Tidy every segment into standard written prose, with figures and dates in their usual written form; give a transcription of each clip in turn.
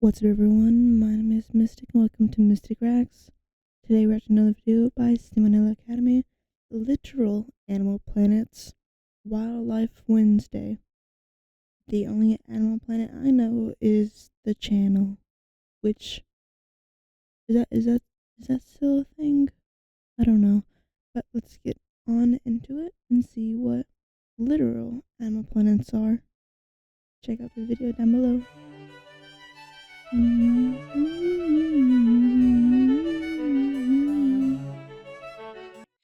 What's up everyone, my name is Mistic and welcome to Mistic Racks. Today we're at another video by MistyMallow Academy, Literal Animal Planets, Wildlife Wednesday. The only animal planet I know is the channel, which, is that still a thing? I don't know, but let's get on into it and see what literal animal planets are. Check out the video down below.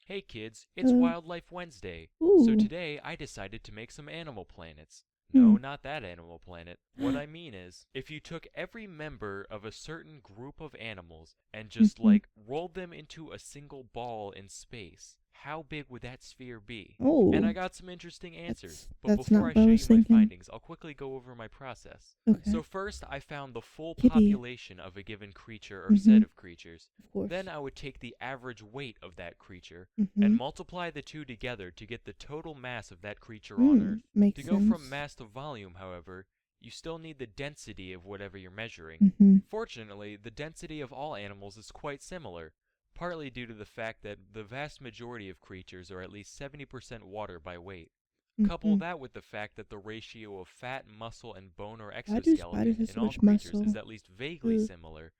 Hey kids, it's Wildlife Wednesday. So today I decided to make some animal planets. No, not that animal planet. What I mean is, if you took every member of a certain group of animals and just rolled them into a single ball in space, how big would that sphere be? And I got some interesting answers. But before I show you my findings, I'll quickly go over my process. Okay. So first, I found the full Kitty. population of a given creature or set of creatures. Of course. Then I would take the average weight of that creature and multiply the two together to get the total mass of that creature on Earth. Makes To go sense. from mass to volume, however, you still need the density of whatever you're measuring. Fortunately, the density of all animals is quite similar, partly due to the fact that the vast majority of creatures are at least 70% water by weight. Couple that with the fact that the ratio of fat, muscle, and bone or exoskeleton in all creatures is at least vaguely similar,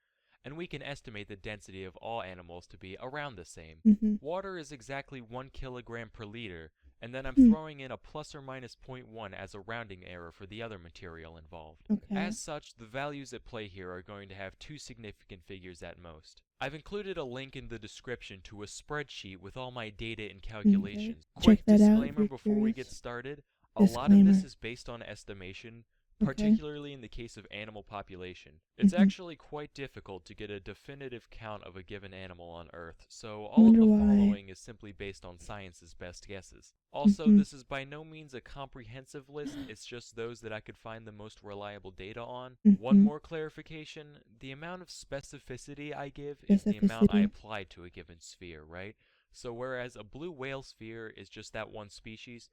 and we can estimate the density of all animals to be around the same. Water is exactly 1 kilogram per liter, and then I'm throwing in a plus or minus 0.1 as a rounding error for the other material involved. As such, the values at play here are going to have two significant figures at most. I've included a link in the description to a spreadsheet with all my data and calculations. Quick disclaimer before we get started, a lot of this is based on estimation, particularly in the case of animal population. It's actually quite difficult to get a definitive count of a given animal on Earth, so all of the following is simply based on science's best guesses. Also, this is by no means a comprehensive list, it's just those that I could find the most reliable data on. One more clarification, the amount of specificity I give is the amount I apply to a given sphere, right? So whereas a blue whale sphere is just that one species,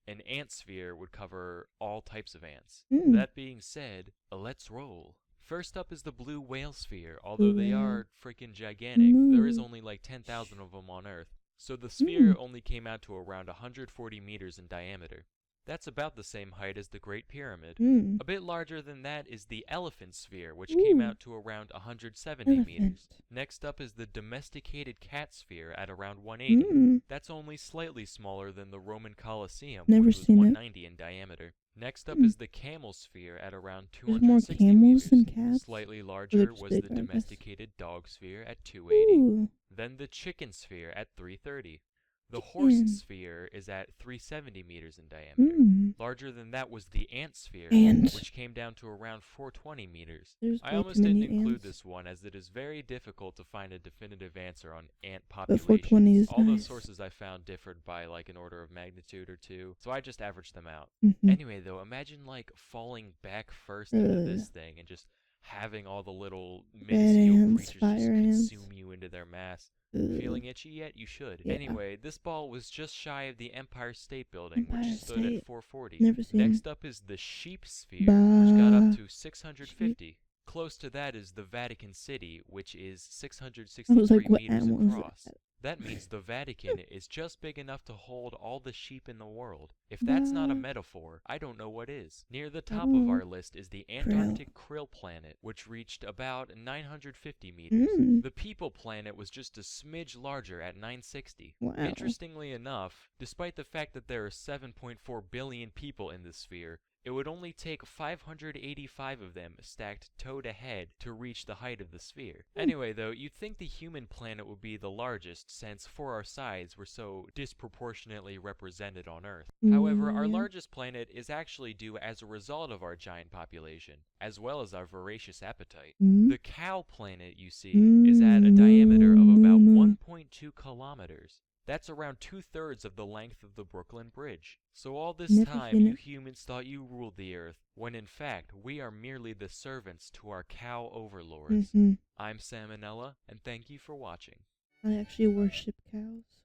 an ant sphere would cover all types of ants. That being said, let's roll. First up is the blue whale sphere. Although they are freaking gigantic, there is only like 10,000 of them on Earth. So the sphere only came out to around 140 meters in diameter. That's about the same height as the Great Pyramid. A bit larger than that is the elephant sphere, which came out to around 170 meters. Next up is the domesticated cat sphere at around 180. That's only slightly smaller than the Roman Colosseum, which was 190 in diameter. Next up is the camel sphere at around 260 meters. Slightly larger was the domesticated dog sphere at 280. Then the chicken sphere at 330. The horse sphere is at 370 meters in diameter. Larger than that was the ant sphere, which came down to around 420 meters. I almost didn't include this one, as it is very difficult to find a definitive answer on ant populations. All the sources I found differed by like an order of magnitude or two, so I just averaged them out. Anyway though, imagine like falling back first into this thing and just having all the little minuscule creatures just consume you into their mass. Feeling itchy yet? You should. Yeah. Anyway, this ball was just shy of the Empire State Building, which stood at 440. Next up is the sheep sphere, which got up to 650. Close to that is the Vatican City, which is 663 meters across. That means the Vatican is just big enough to hold all the sheep in the world. If that's not a metaphor, I don't know what is. Near the top of our list is the Antarctic Krill planet, which reached about 950 meters. The People planet was just a smidge larger at 960. Interestingly enough, despite the fact that there are 7.4 billion people in this sphere, it would only take 585 of them stacked toe-to-head to reach the height of the sphere. Anyway though, you'd think the human planet would be the largest, since for our size we're so disproportionately represented on Earth. However, our largest planet is actually due as a result of our giant population, as well as our voracious appetite. The cow planet, you see, is at a diameter of about 1.2 kilometers. That's around 2/3 of the length of the Brooklyn Bridge. So all this time, you humans thought you ruled the Earth, when in fact, we are merely the servants to our cow overlords. I'm Salmonella, and thank you for watching. I actually worship cows.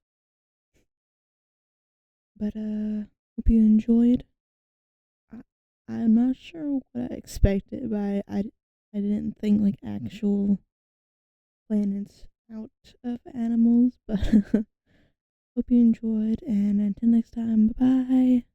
But, hope you enjoyed. I'm not sure what I expected, but I didn't think like actual planets out of animals, but hope you enjoyed, and until next time, bye bye.